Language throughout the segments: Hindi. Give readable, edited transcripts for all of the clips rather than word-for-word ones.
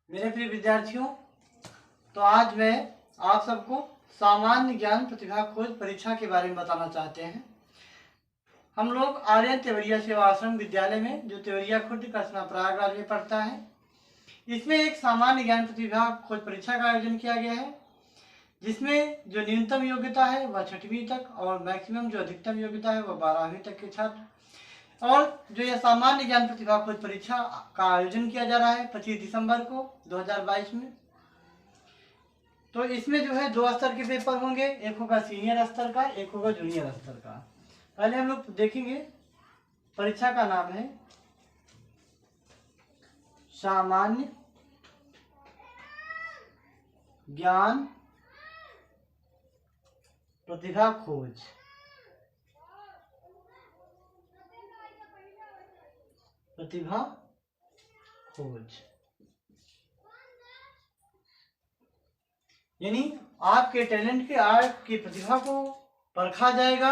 मेरे प्रिय विद्यार्थियों, तो आज मैं आप सबको सामान्य ज्ञान प्रतिभा खोज परीक्षा के बारे में बताना चाहते हैं। हम लोग आर्यन तेवरिया सेवा आश्रम विद्यालय में, जो तेवरिया खुर्द कसना प्रयागराज में पढ़ता है, इसमें एक सामान्य ज्ञान प्रतिभा खोज परीक्षा का आयोजन किया गया है, जिसमें जो न्यूनतम योग्यता है वह 6वीं तक और मैक्सिमम जो अधिकतम योग्यता है वह 12वीं तक के छात्र। और जो यह सामान्य ज्ञान प्रतिभा खोज परीक्षा का आयोजन किया जा रहा है 25 दिसंबर को 2022 में। तो इसमें जो है 2 स्तर के पेपर होंगे, एक होगा सीनियर स्तर का, एक होगा जूनियर स्तर का। पहले हम लोग देखेंगे, परीक्षा का नाम है सामान्य ज्ञान प्रतिभा खोज। प्रतिभा खोज यानी आपके टैलेंट के, आपकी प्रतिभा को परखा जाएगा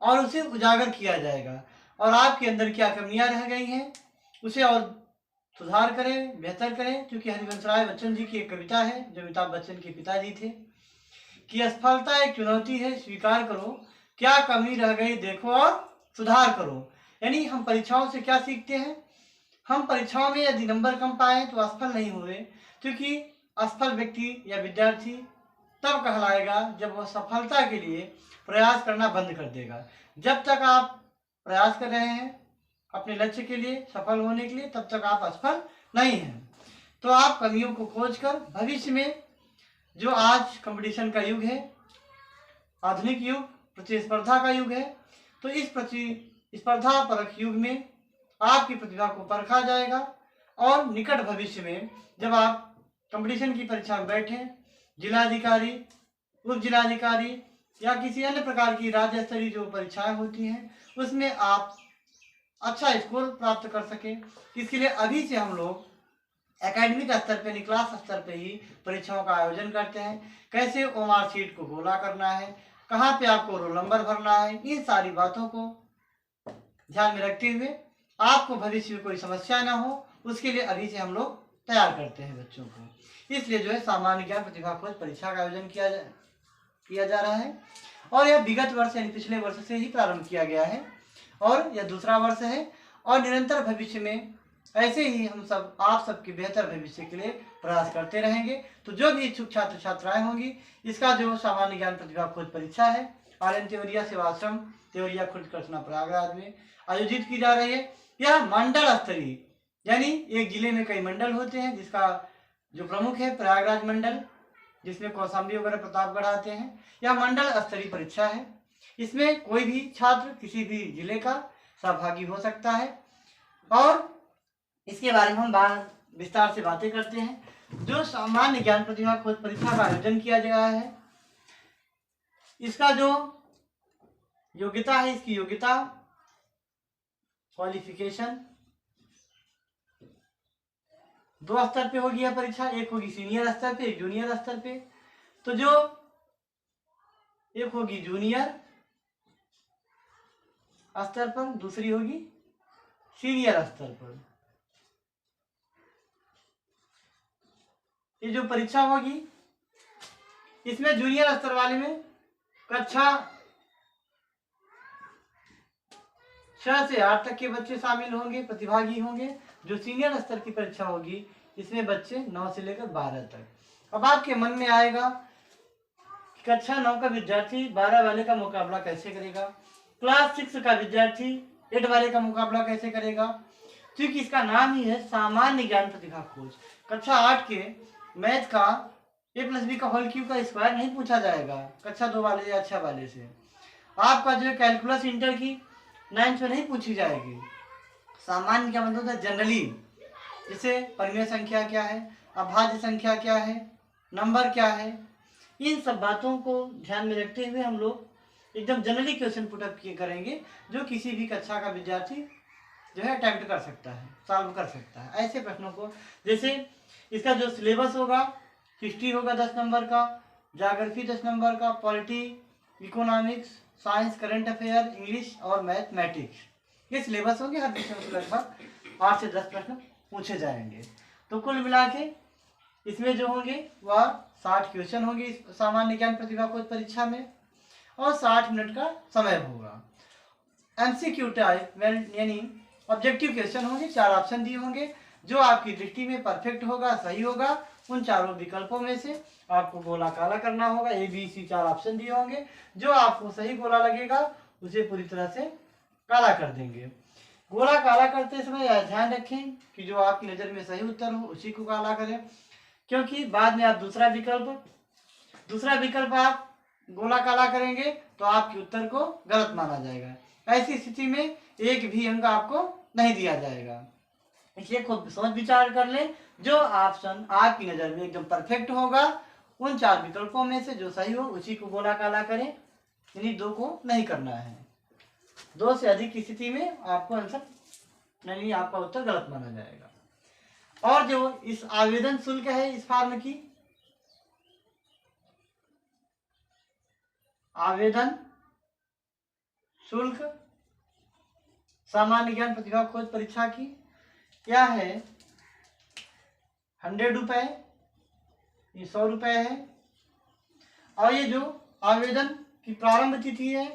और उसे उजागर किया जाएगा, और आपके अंदर क्या कमियां रह गई हैं उसे और सुधार करें, बेहतर करें। क्योंकि हरिवंश राय बच्चन जी की एक कविता है जो अमिताभ बच्चन के पिताजी थे कि असफलता एक चुनौती है, स्वीकार करो, क्या कमी रह गई देखो और सुधार करो। यानी हम परीक्षाओं से क्या सीखते हैं, हम परीक्षाओं में यदि नंबर कम पाए तो असफल नहीं हुए, क्योंकि असफल व्यक्ति या विद्यार्थी तब कहलाएगा जब वह सफलता के लिए प्रयास करना बंद कर देगा। जब तक आप प्रयास कर रहे हैं अपने लक्ष्य के लिए, सफल होने के लिए, तब तक आप असफल नहीं हैं। तो आप कमियों को खोजकर भविष्य में, जो आज कंपटीशन का युग है, आधुनिक युग, प्रतिस्पर्धा का युग है, तो इस प्रतिस्पर्धा परक युग में आपकी प्रतिभा को परखा जाएगा। और निकट भविष्य में जब आप कंपटीशन की परीक्षा में बैठें, जिलाधिकारी, उप जिलाधिकारी या किसी अन्य प्रकार की राज्य स्तरीय जो परीक्षाएं होती हैं, उसमें आप अच्छा स्कोर प्राप्त कर सकें, इसके लिए अभी से हम लोग एकेडमिक स्तर पे, क्लास स्तर पे ही परीक्षाओं का आयोजन करते हैं। कैसे ओमार शीट को गोला करना है, कहाँ पे आपको रोल नंबर भरना है, इन सारी बातों को ध्यान में रखते हुए आपको भविष्य में कोई समस्या ना हो, उसके लिए अभी से हम लोग तैयार करते हैं बच्चों को। इसलिए जो है सामान्य ज्ञान प्रतिभा खोज परीक्षा का आयोजन किया जा रहा है, और यह विगत वर्ष यानी पिछले वर्ष से ही प्रारंभ किया गया है, और यह दूसरा वर्ष है। और निरंतर भविष्य में ऐसे ही हम सब, आप सबके बेहतर भविष्य के लिए प्रयास करते रहेंगे। तो जो भी इच्छुक छात्र छात्राएं होंगी, इसका जो सामान्य ज्ञान प्रतिभा खोज परीक्षा है आर्यन तेवरिया सेवा आश्रम तेवरिया खुर्द कसना प्रयागराज में आयोजित की जा रही है। यह मंडल स्तरीय, यानी एक जिले में कई मंडल होते हैं, जिसका जो प्रमुख है प्रयागराज मंडल, जिसमें कौशाम्बी वगैरह प्रतापगढ़ आते हैं। यह मंडल स्तरीय परीक्षा है, इसमें कोई भी छात्र किसी भी जिले का सहभागी हो सकता है, और इसके बारे में हम विस्तार से बातें करते हैं। जो सामान्य ज्ञान प्रतिभा खोज परीक्षा का आयोजन किया गया है, इसका जो योग्यता है, इसकी योग्यता क्वालिफिकेशन 2 स्तर पे होगी यह परीक्षा, एक होगी सीनियर स्तर पे, एक जूनियर स्तर पे। तो जो एक होगी जूनियर स्तर पर, दूसरी होगी सीनियर स्तर पर। ये जो परीक्षा होगी, इसमें जूनियर स्तर वाले में कक्षा 6 से 8 तक के बच्चे शामिल होंगे, प्रतिभागी होंगे। जो सीनियर स्तर की परीक्षा होगी, इसमें बच्चे 9 से लेकर 12 तक। अब आपके मन में आएगा कि कक्षा 9 का विद्यार्थी 12 वाले का मुकाबला कैसे करेगा, क्लास 6 का विद्यार्थी 8 वाले का मुकाबला कैसे करेगा। क्योंकि इसका नाम ही है सामान्य ज्ञान प्रतिभा खोज। कक्षा 8 के मैथ का a+b का होल क्यूब का स्क्वायर नहीं पूछा जाएगा कक्षा 2 वाले या 6 वाले से। आपका जो है कैलकुलस इंटर की 9th में नहीं पूछी जाएगी। सामान्य क्या मतलब है, जनरली, जैसे परिमेय संख्या क्या है, अभाज्य संख्या क्या है, नंबर क्या है, इन सब बातों को ध्यान में रखते हुए हम लोग एकदम जनरली क्वेश्चन पुटअप करेंगे, जो किसी भी कक्षा का विद्यार्थी जो है अटेम्प्ट कर सकता है, सॉल्व कर सकता है ऐसे प्रश्नों को। जैसे इसका जो सिलेबस होगा, हिस्ट्री होगा 10 नंबर का, ज्योग्राफी 10 नंबर का, polity, economics, science, current affair, English और मैथमेटिक्स, ये सिलेबस होंगे। हर विषय में लगभग 8 से 10 प्रश्न पूछे जाएंगे। तो कुल मिला के इसमें जो होंगे वह 60 क्वेश्चन होंगे इस सामान्य ज्ञान प्रतिभा खोज परीक्षा में, और 60 मिनट का समय होगा। एमसीक्यू टाइप यानी ऑब्जेक्टिव क्वेश्चन होंगे, 4 ऑप्शन दिए होंगे। जो आपकी दृष्टि में परफेक्ट होगा, सही होगा, उन चारों विकल्पों में से आपको गोला काला करना होगा। ए बी सी 4 ऑप्शन दिए होंगे, जो आपको सही गोला लगेगा उसे पूरी तरह से काला कर देंगे। गोला काला करते समय यह ध्यान रखें कि जो आपकी नज़र में सही उत्तर हो उसी को काला करें, क्योंकि बाद में आप दूसरा विकल्प आप गोला काला करेंगे तो आपके उत्तर को गलत माना जाएगा। ऐसी स्थिति में एक भी अंक आपको नहीं दिया जाएगा। इसलिए खुद सोच विचार कर लें, जो ऑप्शन आपकी नज़र में एकदम परफेक्ट होगा उन 4 विकल्पों में से जो सही हो उसी को गोला काला करें, यानी 2 को नहीं करना है। 2 से अधिक की स्थिति में आपको आंसर यानी आपका उत्तर गलत माना जाएगा। और जो इस आवेदन शुल्क है इस फॉर्म की, आवेदन शुल्क सामान्य ज्ञान प्रतिभा खोज परीक्षा की क्या है, 100 रुपये, ये 100 रुपये है। और ये जो आवेदन की प्रारंभ तिथि है,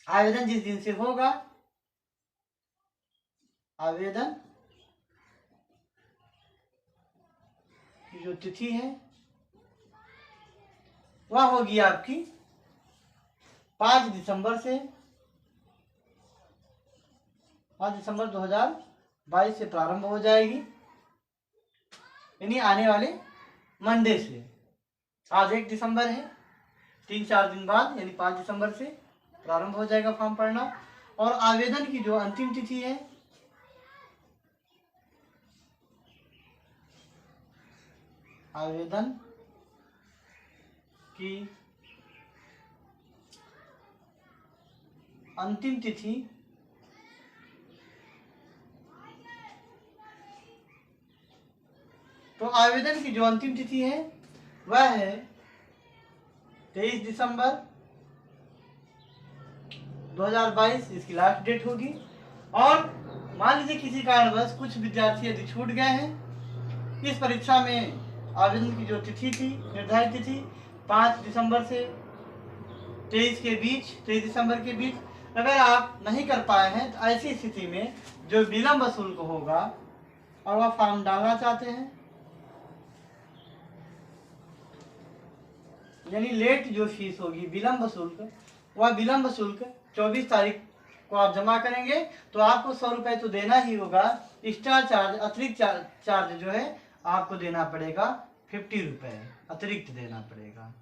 आवेदन जिस दिन से होगा, आवेदन की जो तिथि है वह होगी आपकी 5 दिसंबर से 5 दिसंबर 2022 से प्रारंभ हो जाएगी, यानी आने वाले मंडे से। आज 1 दिसंबर है, 3-4 दिन बाद यानी 5 दिसंबर से प्रारंभ हो जाएगा फॉर्म भरना। और आवेदन की जो अंतिम तिथि है, आवेदन की अंतिम तिथि तो आवेदन की जो अंतिम तिथि है वह है 23 दिसंबर 2022, इसकी लास्ट डेट होगी। और मान लीजिए किसी कारणवश कुछ विद्यार्थी यदि छूट गए हैं, इस परीक्षा में आवेदन की जो तिथि थी, निर्धारित तिथि 5 दिसंबर से 23 दिसंबर के बीच, अगर आप नहीं कर पाए हैं तो ऐसी स्थिति में जो विलंब शुल्क होगा और वह फॉर्म डालना चाहते हैं, यानी लेट जो फीस होगी विलंब शुल्क, वह विलंब शुल्क 24 तारीख को आप जमा करेंगे तो आपको 100 रुपये तो देना ही होगा। एक्स्ट्रा चार्ज, अतिरिक्त चार्ज जो है आपको देना पड़ेगा 50 रुपये, अतिरिक्त देना पड़ेगा,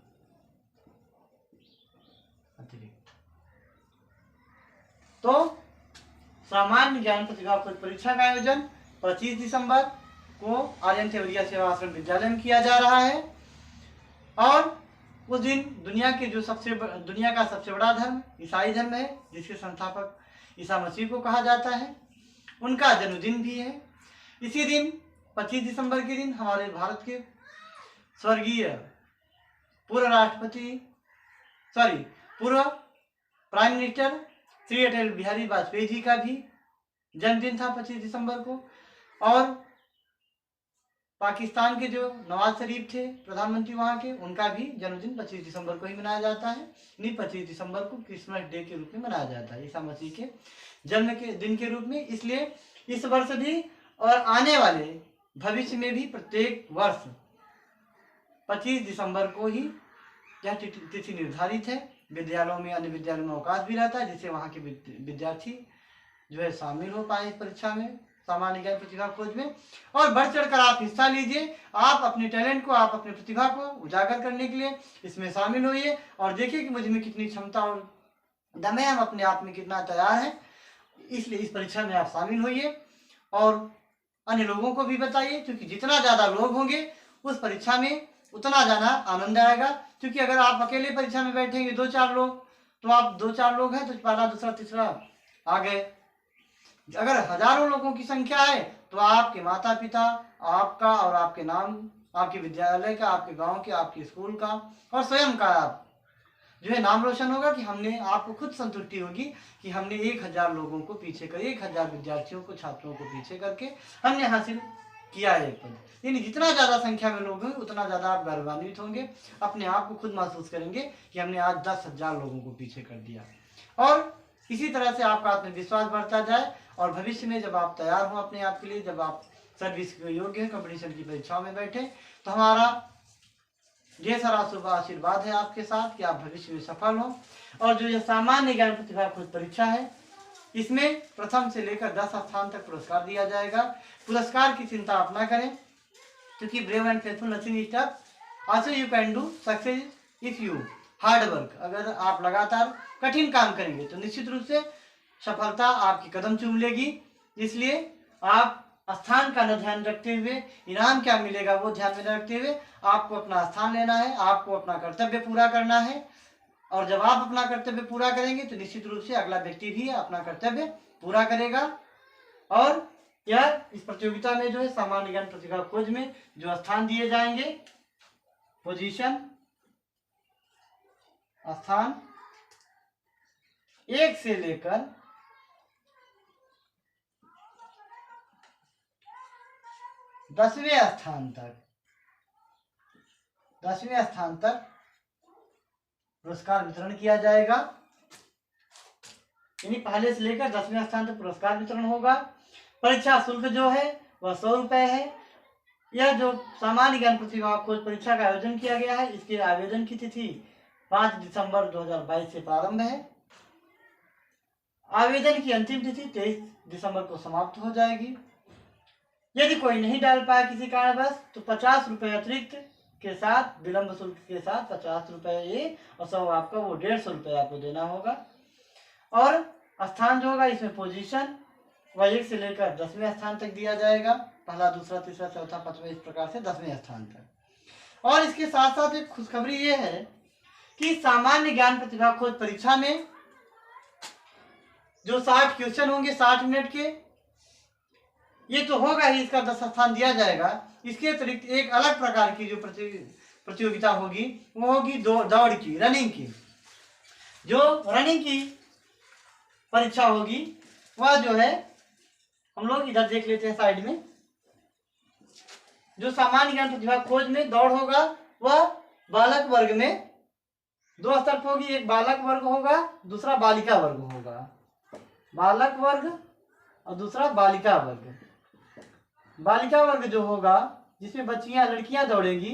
अतिरिक्त। तो सामान्य ज्ञान प्रतिभा खोज परीक्षा का आयोजन 25 दिसंबर को आर्यन थेवरिया सेवा आश्रम विद्यालय में किया जा रहा है। और उस दिन दुनिया का सबसे बड़ा धर्म ईसाई धर्म है, जिसके संस्थापक ईसा मसीह को कहा जाता है, उनका जन्मदिन भी है। इसी दिन 25 दिसंबर के दिन हमारे भारत के स्वर्गीय पूर्व प्राइम मिनिस्टर श्री अटल बिहारी वाजपेयी जी का भी जन्मदिन था 25 दिसंबर को। और पाकिस्तान के जो नवाज शरीफ थे प्रधानमंत्री वहाँ के, उनका भी जन्मदिन 25 दिसंबर को ही मनाया जाता है। नहीं, 25 दिसंबर को क्रिसमस डे के रूप में मनाया जाता है, ईसा मसीह के जन्म के दिन के रूप में। इसलिए इस वर्ष भी और आने वाले भविष्य में भी प्रत्येक वर्ष 25 दिसंबर को ही यह तिथि निर्धारित है। विद्यालयों में, अन्य विद्यालयों में अवकाश भी रहता है, जिससे वहाँ के विद्यार्थी जो है शामिल हो पाए इस परीक्षा में, सामान्य ज्ञान प्रतिभा खोज में। और बढ़ चढ़कर आप हिस्सा लीजिए, आप अपने टैलेंट को, आप अपनी प्रतिभा को उजागर करने के लिए इसमें शामिल होइए और देखिए कि मुझ में कितनी क्षमता और दम है, हम अपने आप में कितना तैयार हैं। इसलिए इस परीक्षा में आप शामिल होइए और अन्य लोगों को भी बताइए, क्योंकि जितना ज़्यादा लोग होंगे उस परीक्षा में उतना ज़्यादा आनंद आएगा। क्योंकि अगर आप अकेले परीक्षा में बैठेंगे 2-4 लोग, तो आप 2-4 लोग हैं तो पहला, दूसरा, तीसरा आ गए। अगर हजारों लोगों की संख्या है तो आपके माता पिता, आपका और आपके नाम, आपके विद्यालय का, आपके गांव के, आपके स्कूल का और स्वयं का आप जो है नाम रोशन होगा कि हमने, आपको खुद संतुष्टि होगी कि हमने 1000 लोगों को पीछे कर, 1000 विद्यार्थियों को, छात्रों को पीछे करके हमने हासिल किया एक पद। यानी जितना ज्यादा संख्या में लोग होंगे उतना ज्यादा आप गौरवान्वित होंगे, अपने आप को खुद महसूस करेंगे कि हमने आज 10,000 लोगों को पीछे कर दिया। और इसी तरह से आपका आत्मविश्वास बढ़ता जाए और भविष्य में जब आप तैयार हो अपने आप के लिए, जब आप सर्विस के योग्य हैं, कंपटीशन की परीक्षाओं में बैठे, तो हमारा ढेर सारा शुभ आशीर्वाद है आपके साथ कि आप भविष्य में सफल हो। और जो ये सामान्य ज्ञान प्रतिभा खोज परीक्षा है, इसमें प्रथम से लेकर 10 स्थान तक पुरस्कार दिया जाएगा। पुरस्कार की चिंता आप ना करें, क्योंकि brave and faithful nothing is tough also you can do success if you hard work. अगर आप लगातार कठिन काम करेंगे तो निश्चित रूप से सफलता आपकी कदम चूम लेगी। इसलिए आप स्थान का न ध्यान रखते हुए इनाम क्या मिलेगा वो ध्यान में रखते हुए आपको अपना स्थान लेना है, आपको अपना कर्तव्य पूरा करना है। और जब आप अपना कर्तव्य पूरा करेंगे तो निश्चित रूप से अगला व्यक्ति भी अपना कर्तव्य पूरा करेगा। और यह इस प्रतियोगिता में जो है सामान्य ज्ञान प्रतिभा खोज में जो स्थान दिए जाएंगे, पोजीशन स्थान 1 से लेकर 10वें स्थान तक, 10वें स्थान तक पुरस्कार वितरण किया जाएगा। यानी पहले से लेकर 10वें स्थान तक पुरस्कार वितरण होगा। परीक्षा शुल्क जो है वह 100 रुपए है। यह जो सामान्य ज्ञान प्रतिभा खोज परीक्षा का आयोजन किया गया है, इसके आवेदन की तिथि 5 दिसंबर 2022 से प्रारंभ है। आवेदन की अंतिम तिथि 23 दिसंबर को समाप्त हो जाएगी। यदि कोई नहीं डाल पाया किसी कारणवश तो 50 रुपए अतिरिक्त के साथ, विलंब शुल्क के साथ 50 रुपए ये और 100 आपका वो 150 रुपए आपको देना होगा। और स्थान जो होगा इसमें पोजीशन वह 1 से लेकर 10वें स्थान तक दिया जाएगा। पहला, दूसरा, तीसरा, चौथा, पांचवा, इस प्रकार से 10वें स्थान तक। और इसके साथ साथ एक खुशखबरी ये है कि सामान्य ज्ञान प्रतिभा खोज परीक्षा में जो 60 क्वेश्चन होंगे 60 मिनट के, ये तो होगा ही, इसका 10 स्थान दिया जाएगा। इसके अतिरिक्त एक अलग प्रकार की जो प्रतियोगिता होगी वो होगी दौड़ की, रनिंग की। जो रनिंग की परीक्षा होगी वह जो है हम लोग इधर देख लेते हैं साइड में। जो सामान्य ज्ञान प्रतिभा खोज में दौड़ होगा वह बालक वर्ग में 2 स्तर पर होगी। एक बालक वर्ग होगा, दूसरा बालिका वर्ग होगा। बालक वर्ग और दूसरा बालिका वर्ग। बालिका वर्ग जो होगा जिसमें बच्चियां, लड़कियां दौड़ेंगी,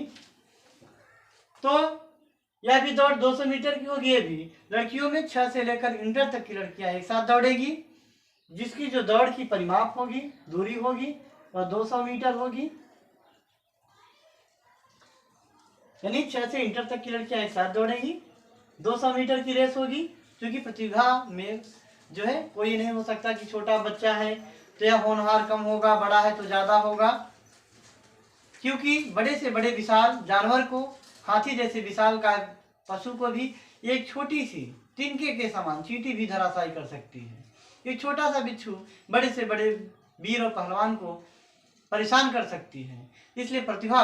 तो यह भी दौड़ 200 मीटर की होगी। ये भी लड़कियों में 6 से लेकर इंटर तक की लड़कियां एक साथ दौड़ेगी, जिसकी जो दौड़ की परिमाप होगी, दूरी होगी, वह 200 मीटर होगी। यानी 6 से इंटर तक की लड़कियां एक साथ दौड़ेगी, 200 मीटर की रेस होगी। क्योंकि प्रतिभा में जो है कोई नहीं हो सकता कि छोटा बच्चा है तो यह होनहार कम होगा, बड़ा है तो ज्यादा होगा। क्योंकि बड़े से बड़े विशाल जानवर को, हाथी जैसे विशाल का पशु को भी एक छोटी सी तिनके के समान चींटी भी धराशायी कर सकती है। एक छोटा सा बिच्छू बड़े से बड़े वीर और पहलवान को परेशान कर सकती है। इसलिए प्रतिभा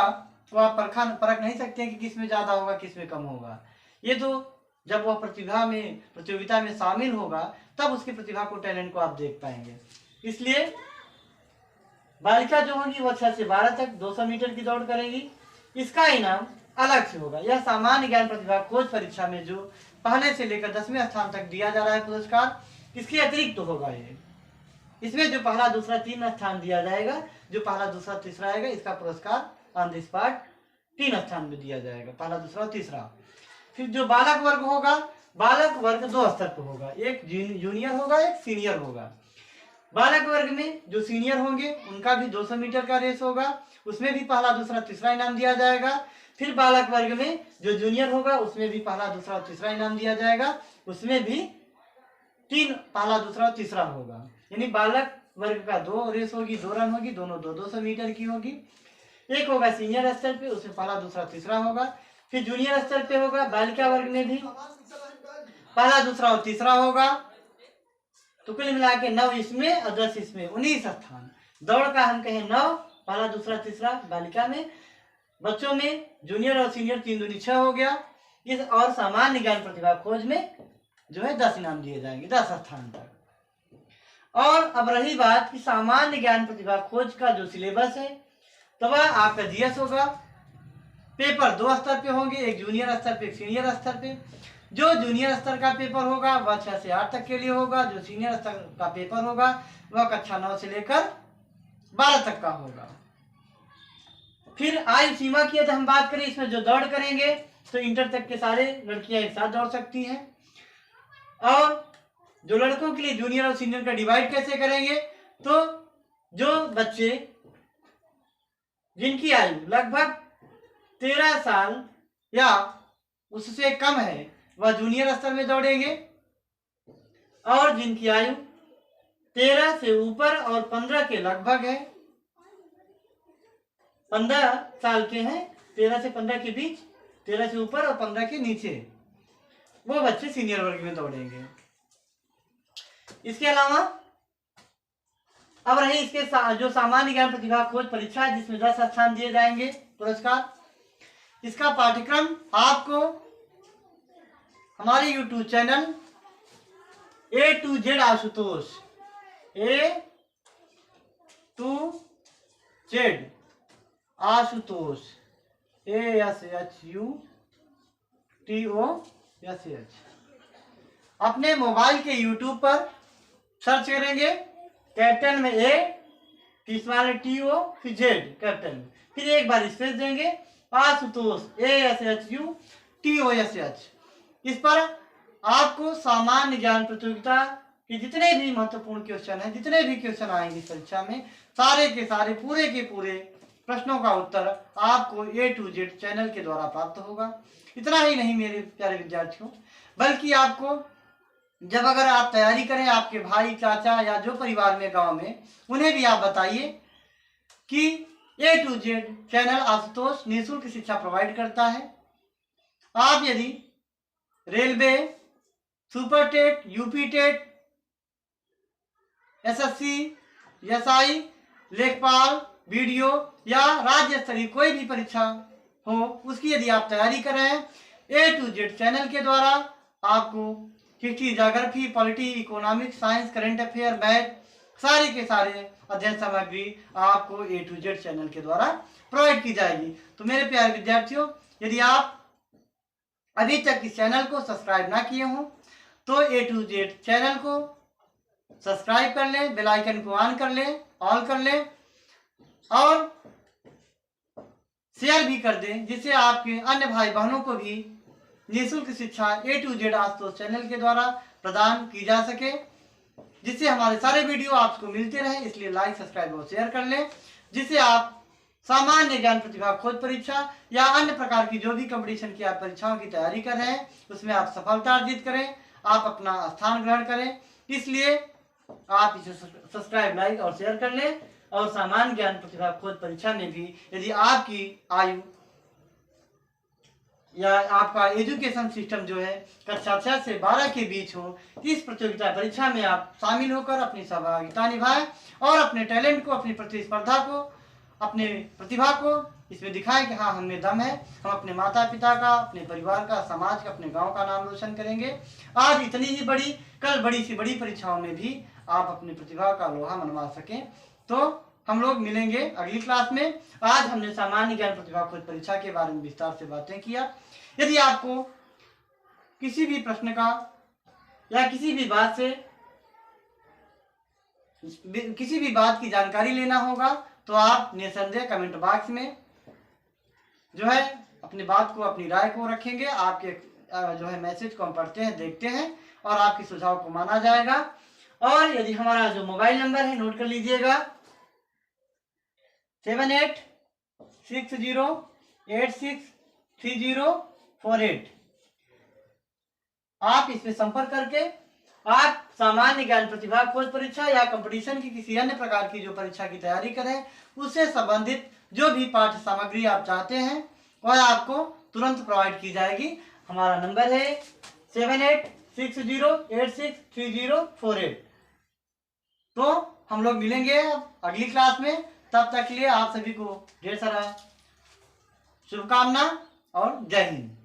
को आप परख नहीं सकते कि किसमें ज्यादा होगा, किसमें कम होगा। ये तो जब वह प्रतियोगिता में शामिल होगा तब उसकी प्रतिभा को, टैलेंट को आप देख पाएंगे। इसलिए बालिका जो होगी वह 6 से 12 तक 200 मीटर की दौड़ करेगी। इसका इनाम अलग से होगा। यह सामान्य ज्ञान प्रतिभा खोज परीक्षा में जो पहले से लेकर 10वें स्थान तक दिया जा रहा है पुरस्कार, इसके अतिरिक्त तो होगा ये। इसमें जो पहला, दूसरा, 3 स्थान दिया जाएगा, जो पहला, दूसरा, तीसरा आएगा, इसका पुरस्कार ऑन द स्पॉट 3 स्थान में दिया जाएगा, पहला, दूसरा, तीसरा। फिर जो बालक वर्ग होगा, बालक वर्ग 2 स्तर पर होगा, एक जूनियर होगा, एक सीनियर होगा। बालक वर्ग में जो सीनियर होंगे उनका भी 200 मीटर का रेस होगा, उसमें भी पहला, दूसरा, तीसरा इनाम दिया जाएगा। फिर बालक वर्ग में जो जूनियर होगा उसमें भी पहला, दूसरा, तीसरा इनाम दिया जाएगा, उसमें भी 3 पहला, दूसरा, तीसरा होगा। यानी बालक वर्ग का 2 रेस होगी, 2 रन होगी, दोनों 200 मीटर की होगी। एक होगा सीनियर स्तर पे, उसमें पहला, दूसरा, तीसरा होगा। फिर जूनियर स्तर पे होगा, बालिका वर्ग में भी पहला, दूसरा और तीसरा होगा। तो कुल मिला के 9 इसमें और 10 इसमें, 19 स्थान। दौड़ का हम कहें 9, पहला, दूसरा, तीसरा बालिका में। बच्चों में जूनियर और सीनियर 3 दूनी 6 हो गया। इस और सामान्य ज्ञान प्रतिभा खोज में जो है 10 इनाम दिए जाएंगे, 10 स्थान तक। और अब रही बात कि सामान्य ज्ञान प्रतिभा खोज का जो सिलेबस है तो वह आपका जीएस होगा। पेपर 2 स्तर पे होंगे, एक जूनियर स्तर पे, एक सीनियर स्तर पे। जो जूनियर स्तर का पेपर होगा वह 6 से 8 तक के लिए होगा। जो सीनियर स्तर का पेपर होगा वह कक्षा 9 से लेकर 12 तक का होगा। फिर आयु सीमा की यदि हम बात करें, इसमें जो दौड़ करेंगे तो इंटर तक के सारे लड़कियां एक साथ दौड़ सकती हैं। और जो लड़कों के लिए जूनियर और सीनियर का डिवाइड कैसे करेंगे, तो जो बच्चे जिनकी आयु लगभग 13 साल या उससे कम है वह जूनियर स्तर में दौड़ेंगे, और जिनकी आयु 13 से ऊपर और 15 के लगभग है, 15 साल के हैं, 13 से 15 के बीच, 13 से ऊपर और 15 के नीचे, वो बच्चे सीनियर वर्ग में दौड़ेंगे। इसके अलावा अब रहे इसके जो सामान्य ज्ञान प्रतिभा खोज परीक्षा है, जिसमें 10 स्थान दिए जाएंगे पुरस्कार। इसका पाठ्यक्रम आपको हमारे YouTube channel A to Z Ashutosh, A to Z Ashutosh, ASHUTOSH, अपने मोबाइल के YouTube पर सर्च करेंगे। कैपिटल में A, स्मॉल TO, फिर Z कैपिटल में, फिर एक बार स्पेस देंगे, आशुतोष, ASHUTOSH। इस पर आपको सामान्य ज्ञान प्रतियोगिता के जितने भी महत्वपूर्ण क्वेश्चन हैं, जितने भी क्वेश्चन आएंगे इस परीक्षा में, सारे के सारे पूरे के पूरे प्रश्नों का उत्तर आपको A to Z चैनल के द्वारा प्राप्त होगा। इतना ही नहीं मेरे प्यारे विद्यार्थियों, बल्कि आपको जब अगर आप तैयारी करें, आपके भाई, चाचा या जो परिवार में गांव में, उन्हें भी आप बताइए कि A to Z channel Ashutosh निःशुल्क शिक्षा प्रोवाइड करता है। आप यदि railway, super TET, UP TET, SSC, SI, लेखपाल, वीडियो या राज्य स्तरीय कोई भी परीक्षा हो, उसकी यदि आप तैयारी कर रहे हैं, A to Z चैनल के द्वारा आपको history, geography, polity, economics, science, current affair, math, सारे के सारे अध्ययन सामग्री आपको A to Z चैनल के द्वारा प्रोवाइड की जाएगी। तो मेरे प्यारे विद्यार्थियों, यदि आप अभी तक इस चैनल को सब्सक्राइब ना किए हों तो A to Z चैनल को सब्सक्राइब कर लें, बेल आइकन को ऑन कर लें, ऑल कर लें और शेयर भी कर दें, जिससे आपके अन्य भाई बहनों को भी निःशुल्क शिक्षा A to Z Ashutosh channel के द्वारा प्रदान की जा सके, जिससे हमारे सारे वीडियो आपको मिलते रहे। इसलिए लाइक, सब्सक्राइब और शेयर कर लें, जिससे आप सामान्य ज्ञान प्रतिभा खोज परीक्षा या अन्य प्रकार की जो भी कंपटीशन की आप परीक्षाओं की तैयारी कर रहे हैं, उसमें आप सफलता अर्जित करें, आप अपना स्थान ग्रहण करें। इसलिए आप इसे सब्सक्राइब, लाइक और शेयर कर लें। और सामान्य ज्ञान प्रतिभा खोज परीक्षा में भी यदि आपकी आयु या आपका एजुकेशन सिस्टम जो है कक्षा 6 से 12 के बीच हो, इस प्रतियोगिता परीक्षा में आप शामिल होकर अपनी सहभागिता निभाएं और अपने टैलेंट को, अपनी प्रतिस्पर्धा को, अपने प्रतिभा को इसमें दिखाएं कि हाँ, हमें दम है, हम अपने माता पिता का, अपने परिवार का, समाज का, अपने गांव का नाम रोशन करेंगे। आज इतनी ही बड़ी, कल बड़ी सी बड़ी परीक्षाओं में भी आप अपनी प्रतिभा का लोहा मनवा सकें। तो हम लोग मिलेंगे अगली क्लास में। आज हमने सामान्य ज्ञान प्रतिभा खोज परीक्षा के बारे में विस्तार से बातें किया। यदि आपको किसी भी प्रश्न का या किसी भी बात की जानकारी लेना होगा तो आप निसंदेह कमेंट बॉक्स में जो है अपनी बात को, अपनी राय को रखेंगे। आपके जो है मैसेज को हम पढ़ते हैं, देखते हैं और आपके सुझाव को माना जाएगा। और यदि हमारा जो मोबाइल नंबर है नोट कर लीजिएगा, 7860863048। आप इसमें संपर्क करके आप सामान्य ज्ञान प्रतिभा खोज परीक्षा या कंपटीशन की किसी अन्य प्रकार की जो परीक्षा की तैयारी करें, उससे संबंधित जो भी पाठ्य सामग्री आप चाहते हैं वह आपको तुरंत प्रोवाइड की जाएगी। हमारा नंबर है 7860863048। तो हम लोग मिलेंगे अगली क्लास में। तब तक के लिए आप सभी को ढेर सारा शुभकामना और जय हिंद।